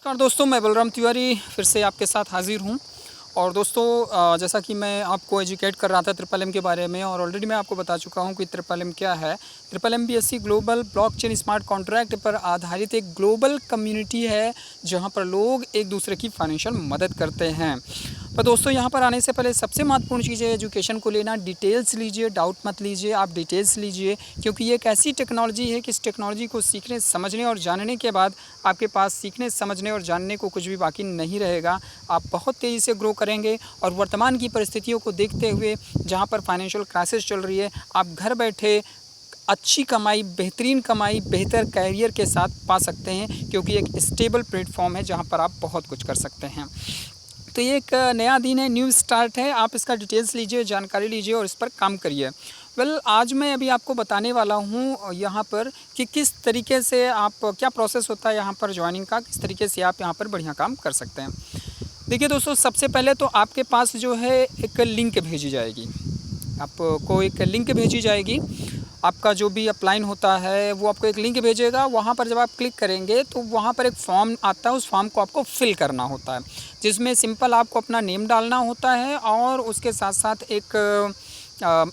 नमस्कार दोस्तों, मैं बलराम तिवारी फिर से आपके साथ हाज़िर हूँ। और दोस्तों जैसा कि मैं आपको एजुकेट कर रहा था ट्रिपल एम के बारे में, और ऑलरेडी मैं आपको बता चुका हूँ कि ट्रिपल एम क्या है। Triple M BSc global blockchain smart contract पर आधारित एक ग्लोबल कम्युनिटी है, जहाँ पर लोग एक दूसरे की फाइनेंशियल मदद करते हैं। पर दोस्तों यहाँ पर आने से पहले सबसे महत्वपूर्ण चीज़ है एजुकेशन को लेना। डिटेल्स लीजिए, डाउट मत लीजिए, आप डिटेल्स लीजिए, क्योंकि ये एक ऐसी टेक्नोलॉजी है कि इस टेक्नोलॉजी को सीखने, समझने और जानने के बाद आपके पास सीखने, समझने और जानने को कुछ भी बाकी नहीं रहेगा। आप बहुत तेज़ी से ग्रो करेंगे। और वर्तमान की परिस्थितियों को देखते हुए, जहाँ पर फाइनेंशियल क्राइसिस चल रही है, आप घर बैठे अच्छी कमाई, बेहतरीन कमाई, बेहतर कैरियर के साथ पा सकते हैं, क्योंकि एक स्टेबल प्लेटफॉर्म है जहाँ पर आप बहुत कुछ कर सकते हैं। तो ये एक नया दिन है, न्यू स्टार्ट है। आप इसका डिटेल्स लीजिए, जानकारी लीजिए और इस पर काम करिए। आज मैं अभी आपको बताने वाला हूँ यहाँ पर कि किस तरीके से आप, क्या प्रोसेस होता है यहाँ पर ज्वाइनिंग का, किस तरीके से आप यहाँ पर बढ़िया काम कर सकते हैं। देखिए दोस्तों, सबसे पहले तो आपके पास जो है एक लिंक भेजी जाएगी। आपको एक लिंक भेजी जाएगी। आपका जो भी अपलाइन होता है वो आपको एक लिंक भेजेगा। वहाँ पर जब आप क्लिक करेंगे तो वहाँ पर एक फॉर्म आता है, उस फॉर्म को आपको फिल करना होता है, जिसमें सिंपल आपको अपना नेम डालना होता है और उसके साथ साथ एक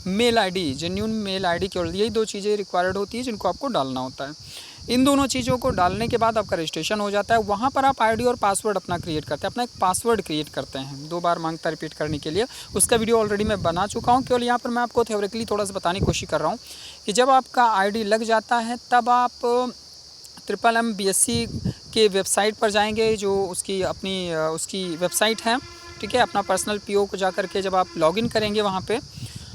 mail ID, genuine mail ID, केवल यही दो चीज़ें रिक्वायर्ड होती है जिनको आपको डालना होता है। इन दोनों चीज़ों को डालने के बाद आपका रजिस्ट्रेशन हो जाता है। वहाँ पर आप आईडी और पासवर्ड अपना क्रिएट करते हैं, अपना एक पासवर्ड क्रिएट करते हैं। 2 बार मांगता है रिपीट करने के लिए। उसका वीडियो ऑलरेडी मैं बना चुका हूँ, केवल यहाँ पर मैं आपको थ्योरेटिकली थोड़ा सा बताने की कोशिश कर रहा हूँ कि जब आपका आईडी लग जाता है तब आप ट्रिपल एम BSc के वेबसाइट पर जाएंगे, जो उसकी अपनी उसकी वेबसाइट है, ठीक है। अपना पर्सनल PO को जा करके जब आप लॉगिन करेंगे, वहाँ पे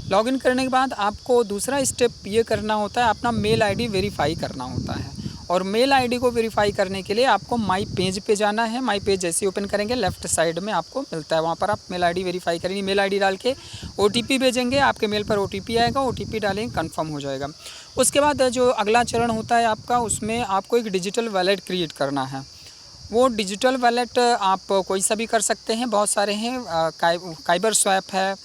लॉगिन करने के बाद आपको दूसरा स्टेप ये करना होता है, अपना मेल आईडी वेरीफाई करना होता है। और मेल आईडी को वेरीफाई करने के लिए आपको माई पेज पे जाना है। माई पेज जैसे ओपन करेंगे, लेफ्ट साइड में आपको मिलता है, वहाँ पर आप मेल आईडी वेरीफाई करेंगे। मेल आईडी डाल के OTP भेजेंगे, आपके मेल पर OTP आएगा, OTP डालेंगे, कंफर्म हो जाएगा। उसके बाद जो अगला चरण होता है आपका, उसमें आपको एक डिजिटल वॉलेट क्रिएट करना है। वो डिजिटल वॉलेट आप कोई सा भी कर सकते हैं, बहुत सारे हैं। काइबर स्वैप है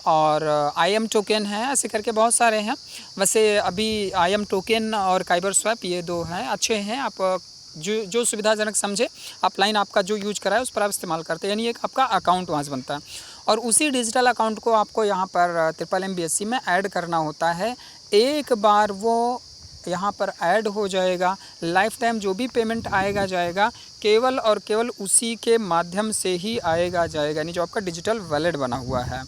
और IM टोकन है, ऐसे करके बहुत सारे हैं। वैसे अभी IM टोकन और काइबर स्वैप ये 2 हैं, अच्छे हैं। आप जो सुविधाजनक समझे, अपलाइन आपका जो यूज करा है उस पर आप इस्तेमाल करते हैं, यानी एक आपका अकाउंट वहाँ से बनता है। और उसी डिजिटल अकाउंट को आपको यहाँ पर ट्रिपल एम BSc में ऐड करना होता है। एक बार वो यहाँ पर ऐड हो जाएगा, लाइफ टाइम जो भी पेमेंट आएगा जाएगा, केवल और केवल उसी के माध्यम से ही आएगा जाएगा, यानी जो आपका डिजिटल वॉलेट बना हुआ है।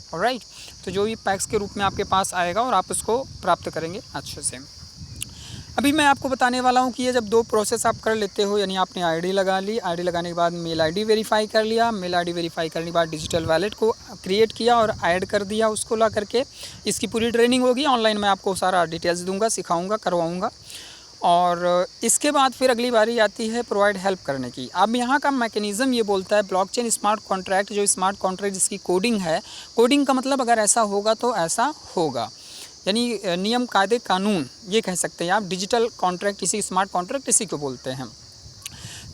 ऑलराइट, तो जो भी पैक्स के रूप में आपके पास आएगा और आप उसको प्राप्त करेंगे अच्छे से। अभी मैं आपको बताने वाला हूँ कि ये जब 2 प्रोसेस आप कर लेते हो, यानी आपने आईडी लगा ली, आईडी लगाने के बाद मेल आईडी वेरीफाई कर लिया, मेल आईडी वेरीफाई करने के बाद डिजिटल वॉलेट को क्रिएट किया और ऐड कर दिया उसको ला करके। इसकी पूरी ट्रेनिंग होगी ऑनलाइन, मैं आपको सारा डिटेल्स दूंगा, सिखाऊंगा, करवाऊंगा। और इसके बाद फिर अगली बारी आती है प्रोवाइड हेल्प करने की। अब यहाँ का मैकेनिज़्म ये बोलता है ब्लॉकचेन स्मार्ट कॉन्ट्रैक्ट, जो स्मार्ट कॉन्ट्रैक्ट जिसकी कोडिंग है, कोडिंग का मतलब अगर ऐसा होगा तो ऐसा होगा, यानी नियम, कायदे, कानून, ये कह सकते हैं आप। डिजिटल कॉन्ट्रैक्ट, इसी स्मार्ट कॉन्ट्रैक्ट इसी को बोलते हैं।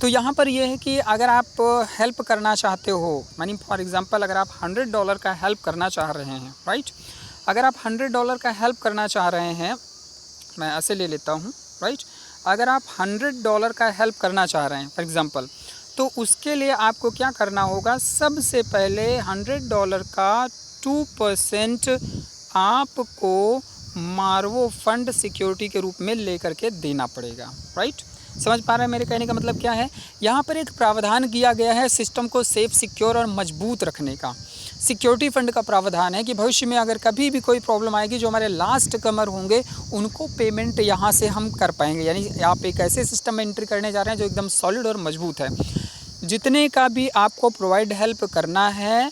तो यहाँ पर ये है कि अगर आप हेल्प करना चाहते हो, मानी फॉर एग्जांपल अगर आप $100 का हेल्प करना चाह रहे हैं, राइट, अगर आप $100 का हेल्प करना चाह रहे हैं, मैं ऐसे ले लेता हूँ, राइट, अगर आप $100 का हेल्प करना चाह रहे हैं फॉर एग्जांपल, तो उसके लिए आपको क्या करना होगा, सबसे पहले $100 का 2% आपको मार्वो फंड सिक्योरिटी के रूप में लेकर के देना पड़ेगा। राइट, समझ पा रहे हैं मेरे कहने का मतलब क्या है। यहाँ पर एक प्रावधान किया गया है सिस्टम को सेफ, सिक्योर और मजबूत रखने का। सिक्योरिटी फंड का प्रावधान है कि भविष्य में अगर कभी भी कोई प्रॉब्लम आएगी, जो हमारे लास्ट कमर होंगे उनको पेमेंट यहाँ से हम कर पाएंगे। यानी आप एक ऐसे सिस्टम में एंट्री करने जा रहे हैं जो एकदम सॉलिड और मजबूत है। जितने का भी आपको प्रोवाइड हेल्प करना है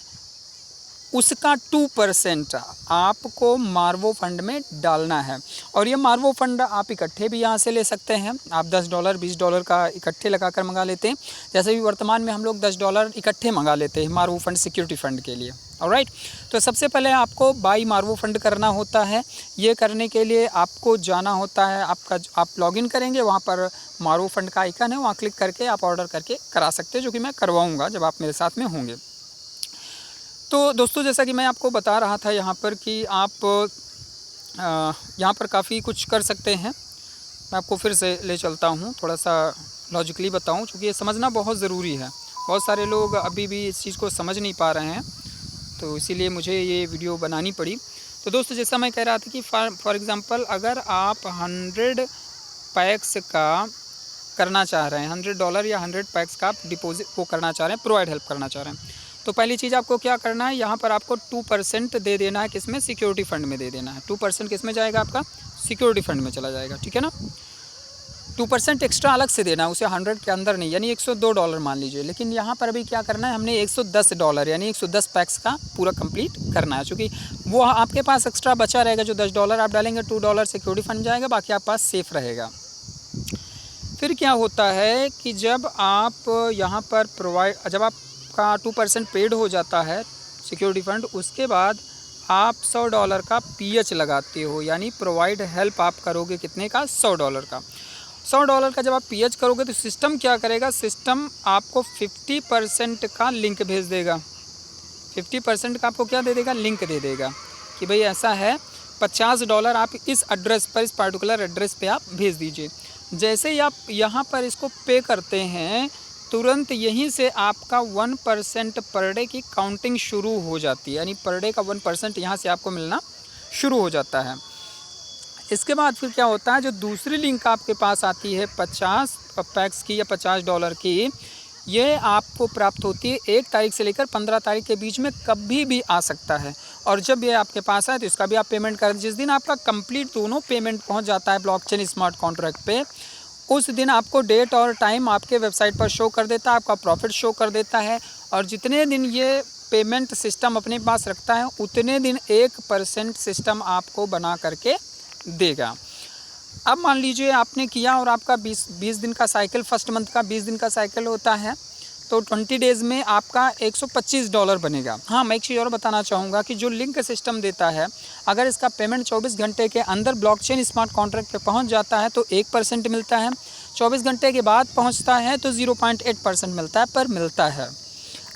उसका 2% आपको मार्वो फंड में डालना है। और ये मार्वो फंड आप इकट्ठे भी यहाँ से ले सकते हैं। आप $10, $20 का इकट्ठे लगाकर मंगा लेते हैं। जैसे भी वर्तमान में हम लोग $10 इकट्ठे मंगा लेते हैं मार्वो फंड सिक्योरिटी फंड के लिए। ऑलराइट, तो सबसे पहले आपको बाई मार्वो फंड करना होता है। ये करने के लिए आपको जाना होता है, आप लॉगिन करेंगे, वहाँ पर मार्वो फंड का आइकन है, वहाँ क्लिक करके आप ऑर्डर करके करा सकते हैं, जो कि मैं करवाऊँगा जब आप मेरे साथ में होंगे। तो दोस्तों, जैसा कि मैं आपको बता रहा था यहाँ पर कि आप यहाँ पर काफ़ी कुछ कर सकते हैं। मैं आपको फिर से ले चलता हूँ, थोड़ा सा लॉजिकली बताऊं, क्योंकि ये समझना बहुत ज़रूरी है। बहुत सारे लोग अभी भी इस चीज़ को समझ नहीं पा रहे हैं, तो इसीलिए मुझे ये वीडियो बनानी पड़ी। तो दोस्तों, जैसा मैं कह रहा था कि फॉर एग्ज़ाम्पल अगर आप 100 पैक्स का करना चाह रहे हैं, $100 या 100 पैक्स का आप डिपॉजिट वो करना चाह रहे हैं, प्रोवाइड हेल्प करना चाह रहे हैं, तो पहली चीज़ आपको क्या करना है, यहाँ पर आपको 2% दे देना है। किस में? सिक्योरिटी फंड में दे देना है। 2% किस में जाएगा? आपका सिक्योरिटी फंड में चला जाएगा, ठीक है ना। 2% एक्स्ट्रा अलग से देना है उसे, 100 के अंदर नहीं, यानी $102 मान लीजिए। लेकिन यहाँ पर अभी क्या करना है, हमने $110 यानी 110 पैक्स का पूरा कंप्लीट करना है। क्योंकि वो आपके पास एक्स्ट्रा बचा रहेगा, जो $10 आप डालेंगे, $2 सिक्योरिटी फंड जाएगा, बाकी आपके पास सेफ़ रहेगा। फिर क्या होता है कि जब आप यहाँ पर जब आपका 2% पेड हो जाता है सिक्योरिटी फंड, उसके बाद आप $100 का PH लगाते हो, यानी प्रोवाइड हेल्प आप करोगे कितने का? $100 का। $100 का जब आप PH करोगे तो सिस्टम क्या करेगा? सिस्टम आपको 50% का लिंक भेज देगा। 50% का आपको क्या दे देगा? लिंक दे देगा कि भाई ऐसा है, $50 आप इस एड्रेस पर, इस पार्टिकुलर एड्रेस पे आप भेज दीजिए। जैसे ही आप यहाँ पर इसको पे करते हैं, तुरंत यहीं से आपका 1% पर डे की काउंटिंग शुरू हो जाती है, यानी पर डे का 1% यहाँ से आपको मिलना शुरू हो जाता है। इसके बाद फिर क्या होता है, जो दूसरी लिंक आपके पास आती है 50 पैक्स की या $50 की, ये आपको प्राप्त होती है 1 तारीख से लेकर 15 तारीख के बीच में, कभी भी आ सकता है। और जब ये आपके पास आए तो इसका भी आप पेमेंट कर, जिस दिन आपका कंप्लीट दोनों पेमेंट पहुंच जाता है ब्लॉकचेन स्मार्ट कॉन्ट्रैक्ट पे, उस दिन आपको डेट और टाइम आपके वेबसाइट पर शो कर देता है, आपका प्रॉफिट शो कर देता है। और जितने दिन ये पेमेंट सिस्टम अपने पास रखता है, उतने दिन 1% सिस्टम आपको बना करके देगा। अब मान लीजिए आपने किया और आपका 20 दिन का साइकिल, फर्स्ट मंथ का 20 दिन का साइकिल होता है, तो 20 डेज़ में आपका $125 बनेगा। हाँ, मैं एक चीज़ और बताना चाहूँगा कि जो लिंक सिस्टम देता है, अगर इसका पेमेंट 24 घंटे के अंदर ब्लॉकचेन स्मार्ट कॉन्ट्रैक्ट पे पहुँच जाता है तो 1% मिलता है, 24 घंटे के बाद पहुँचता है तो 0.8% मिलता है, पर मिलता है।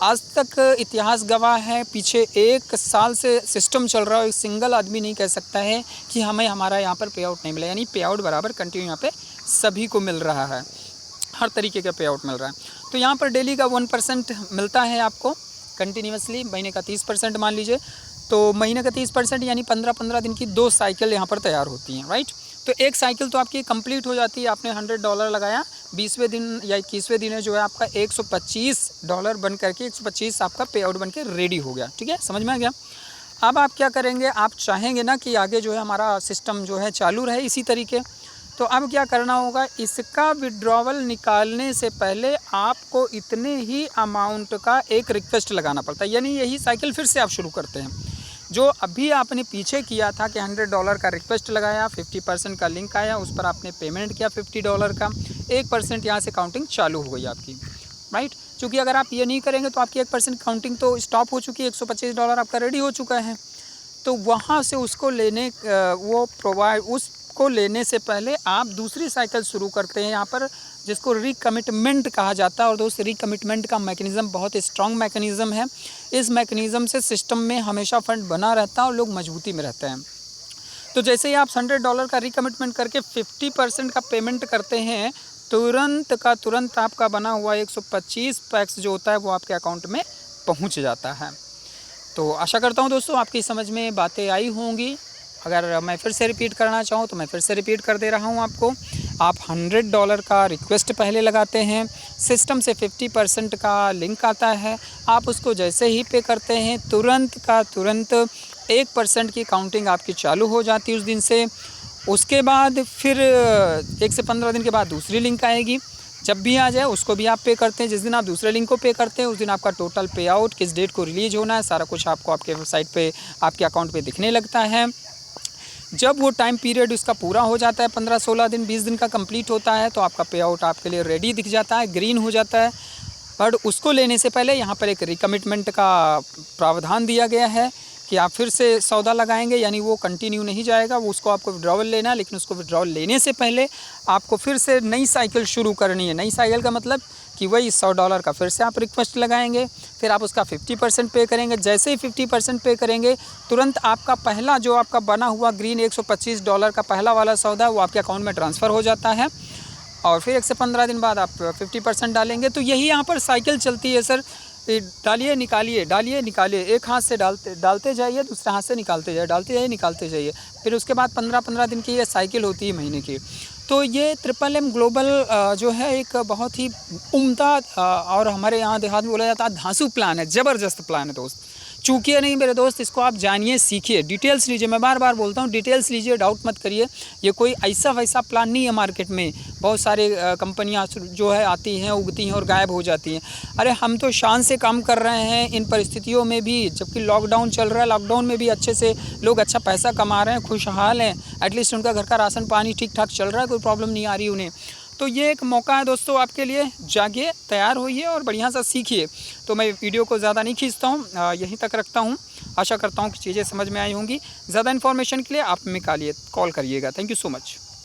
आज तक इतिहास गवाह है, पीछे 1 साल से सिस्टम चल रहा है, एक सिंगल आदमी नहीं कह सकता है कि हमें हमारा यहाँ पर पे आउट नहीं मिला, यानी पे आउट बराबर कंटिन्यू यहाँ पे सभी को मिल रहा है, हर तरीके का पे आउट मिल रहा है। तो यहाँ पर डेली का 1% मिलता है आपको कंटिन्यूसली, महीने का 30% मान लीजिए, तो महीने का 30% यानी 15-15 दिन की 2 साइकिल यहाँ पर तैयार होती हैं, राइट। तो एक साइकिल तो आपकी कंप्लीट हो जाती है, आपने $100 लगाया, 20वें दिन या 21वें दिन जो है आपका $125 बन करके 125 आपका पे आउट बन के रेडी हो गया, ठीक है, समझ में आ गया। अब आप क्या करेंगे, आप चाहेंगे ना कि आगे जो है हमारा सिस्टम जो है चालू रहे इसी तरीके, तो अब क्या करना होगा, इसका विड्रॉवल निकालने से पहले आपको इतने ही अमाउंट का एक रिक्वेस्ट लगाना पड़ता है, यानी यही साइकिल फिर से आप शुरू करते हैं। जो अभी आपने पीछे किया था कि $100 का रिक्वेस्ट लगाया, 50% का लिंक आया, उस पर आपने पेमेंट किया $50 का, 1% यहाँ से काउंटिंग चालू हो गई आपकी, राइट। क्योंकि अगर आप ये नहीं करेंगे तो आपकी 1% काउंटिंग तो स्टॉप हो चुकी है, $125 आपका रेडी हो चुका है। तो वहाँ से उसको लेने उसको लेने से पहले आप दूसरी साइकिल शुरू करते हैं यहाँ पर, जिसको रिकमिटमेंट कहा जाता है। और दोस्त, रिकमिटमेंट का मैकेनिज़्म बहुत स्ट्रॉन्ग मैकेनिज़्म है। इस मैकेनिज़्म से सिस्टम में हमेशा फंड बना रहता है और लोग मजबूती में रहते हैं। तो जैसे ही आप $100 का रिकमिटमेंट करके 50% का पेमेंट करते हैं, तुरंत का तुरंत आपका बना हुआ 125 पैक्स जो होता है वो आपके अकाउंट में पहुंच जाता है। तो आशा करता हूं दोस्तों आपकी समझ में बातें आई होंगी। अगर मैं फिर से रिपीट करना चाहूँ तो मैं फिर से रिपीट कर दे रहा हूँ आपको। आप $100 का रिक्वेस्ट पहले लगाते हैं, सिस्टम से 50% का लिंक आता है, आप उसको जैसे ही पे करते हैं तुरंत का तुरंत 1% की काउंटिंग आपकी चालू हो जाती है उस दिन से। उसके बाद फिर 1 से 15 दिन के बाद दूसरी लिंक आएगी, जब भी आ जाए उसको भी आप पे करते हैं। जिस दिन आप दूसरे लिंक को पे करते हैं उस दिन आपका टोटल पे आउट, किस डेट को रिलीज होना है, सारा कुछ आपको आपके वेबसाइट पे, आपके अकाउंट पे दिखने लगता है। जब वो टाइम पीरियड उसका पूरा हो जाता है, 15, 16 दिन, 20 दिन का कंप्लीट होता है, तो आपका पे आउट आपके लिए रेडी दिख जाता है, ग्रीन हो जाता है। बट उसको लेने से पहले यहाँ पर एक रिकमिटमेंट का प्रावधान दिया गया है कि आप फिर से सौदा लगाएंगे, यानी वो कंटिन्यू नहीं जाएगा, वो उसको आपको विड्रॉवल लेना है। लेकिन उसको विड्रॉवल लेने से पहले आपको फिर से नई साइकिल शुरू करनी है। नई साइकिल का मतलब कि वही $100 का फिर से आप रिक्वेस्ट लगाएंगे, फिर आप उसका 50% पे करेंगे। जैसे ही 50% पे करेंगे तुरंत आपका पहला जो आपका बना हुआ ग्रीन $125 का पहला वाला सौदा वो आपके अकाउंट में ट्रांसफ़र हो जाता है। और फिर 1 से 15 दिन बाद आप 50% डालेंगे। तो यही यहाँ पर साइकिल चलती है सर, डालिए निकालिए, डालिए निकालिए, एक हाथ से डालते जाइए, दूसरे हाथ से निकालते जाइए, डालते जाइए निकालते जाइए। फिर उसके बाद 15-15 दिन की ये साइकिल होती है महीने की। तो ये ट्रिपल एम ग्लोबल जो है एक बहुत ही उम्दा और हमारे यहाँ देहात में बोला जाता है धांसू प्लान है, ज़बरदस्त प्लान है दोस्त। चूकिए नहीं मेरे दोस्त, इसको आप जानिए, सीखिए, डिटेल्स लीजिए। मैं बार बार बोलता हूँ डिटेल्स लीजिए, डाउट मत करिए। ये कोई ऐसा वैसा प्लान नहीं है मार्केट में। बहुत सारे कंपनियाँ जो है आती हैं, उगती हैं और गायब हो जाती हैं। अरे हम तो शान से काम कर रहे हैं इन परिस्थितियों में भी, जबकि लॉकडाउन चल रहा है। लॉकडाउन में भी अच्छे से लोग अच्छा पैसा कमा रहे हैं, खुशहाल हैं, एटलीस्ट उनका घर का राशन पानी ठीक ठाक चल रहा है, कोई प्रॉब्लम नहीं आ रही उन्हें। तो ये एक मौका है दोस्तों आपके लिए, जागिए, तैयार होइए और बढ़िया सा सीखिए। तो मैं वीडियो को ज़्यादा नहीं खींचता हूँ, यहीं तक रखता हूँ। आशा करता हूँ कि चीज़ें समझ में आई होंगी। ज़्यादा इन्फॉर्मेशन के लिए आप में कॉल करिएगा। Thank you so much.